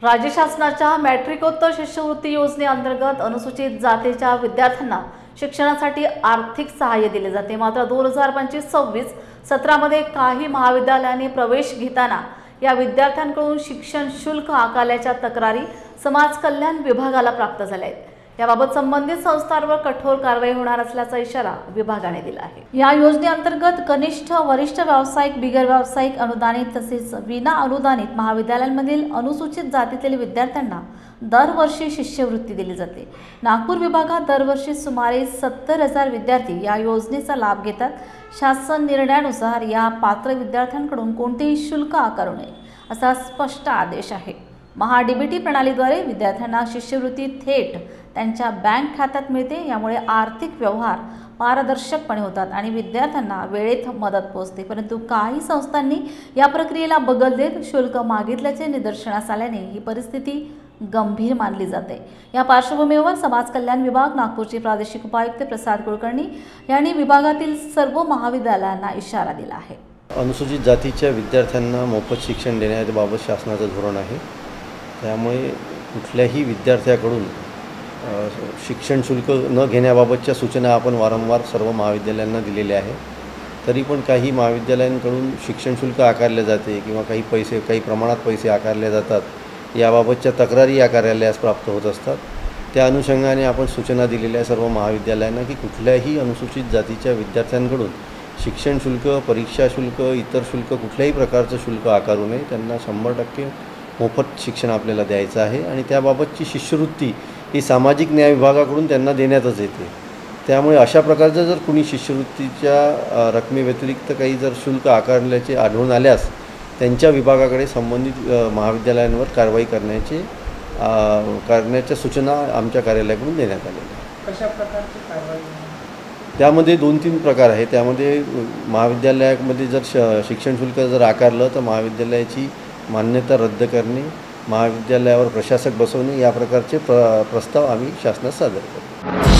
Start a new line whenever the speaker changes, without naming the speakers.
राज्य शासनाच्या मॅट्रिकोत्तर शिष्यवृत्ती योजनेअंतर्गत अनुसूचित जातीच्या विद्यार्थ्यांना शिक्षणासाठी आर्थिक सहाय्य दिले जाते। मात्र 2025-26 सत्रामध्ये काही महाविद्यालयांनी प्रवेश घेताना या विद्यार्थ्यांकडून शिक्षण शुल्क आकारल्याच्या तक्रारी समाज कल्याण विभागाला प्राप्त झाल्या आहेत। याबाबत संबंधित संस्थांवर कठोर कारवाई होणार असल्याचा इशारा विभागाने दिला आहे। या योजनेअंतर्गत कनिष्ठ वरिष्ठ व्यावसायिक बिगर व्यावसायिक अनुदानित तसेच विना अनुदानित महाविद्यालयांमधील अनुसूचित जातीतील विद्यार्थ्यांना दरवर्षी शिष्यवृत्ती दिली जाते। नागपूर विभागात दरवर्षी सुमारे 70,000 विद्यार्थी या योजनेचा लाभ घेतात। शासन निर्णयानुसार या पात्र विद्यार्थ्यांकडून कोणतेही शुल्क आकारू नये असा स्पष्ट आदेश आहे। महाडीबीटी प्रणालीद्वारे विद्यार्थ्यांना शिष्यवृत्ती थेट त्यांच्या बँक खात्यात मिळते। यामुळे आर्थिक व्यवहार पारदर्शकपणे होतात आणि विद्यार्थ्यांना वेळेत मदत पोहोचते। परंतु काही संस्थांनी या प्रक्रियेला बगल देत शुल्क मागितल्याचे निदर्शनास आल्याने ही परिस्थिती गंभीर मानली जाते। या पार्श्वभूमीवर समाज कल्याण विभाग नागपूरचे प्रादेशिक उपायुक्त प्रसाद कुलकर्णी यांनी विभागातील सर्व महाविद्यालयांना इशारा दिला आहे।
अनुसूचित जातीच्या विद्यार्थ्यांना मोफत शिक्षण देण्याबाबत शासनाचं धोरण आहे। त्यामुळे कुठल्याही विद्यार्थ्याकडून शिक्षण शुल्क न घेण्याबाबतच्या सूचना आपण वारंवार सर्व महाविद्यालयांना दिलेल्या आहे। तरी पण काही महाविद्यालयांकडून शिक्षण शुल्क आकारले जाते किंवा काही प्रमाणात पैसे आकारले जातात याबाबतच्या तक्रारी या कार्यालयास प्राप्त होत असतात। त्या अनुषंगाने आपण सूचना दिलेल्या सर्व महाविद्यालयांना की कुठल्याही अनुसूचित जातीच्या विद्यार्थ्यांकडून शिक्षण शुल्क, परीक्षा शुल्क, इतर शुल्क कुठल्याही प्रकारचं शुल्क आकारू नये। त्यांना 100% मोफत शिक्षण आपल्याला द्यायचं आहे आणि त्याबाबतची शिष्यवृत्ती ही सामाजिक न्याय विभागाकडून त्यांना देण्यातच येते। त्यामुळे अशा प्रकारचं जर कुणी शिष्यवृत्तीच्या रकमेव्यतिरिक्त काही जर शुल्क आकारल्याचे आढळून आल्यास त्यांच्या विभागाकडे संबंधित महाविद्यालयांवर कारवाई करण्याच्या सूचना आमच्या कार्यालयाकडून देण्यात आलेल्या।
कशा प्रकारची कारवाई?
त्यामध्ये 2-3 प्रकार आहे। त्यामध्ये महाविद्यालयामध्ये जर शिक्षण शुल्क जर आकारलं तर महाविद्यालयाची मान्यता रद्द करणे, महाविद्यालयावर प्रशासक बसवणे या प्रकारचे प्रस्ताव आम्ही शासनास सादर करतो।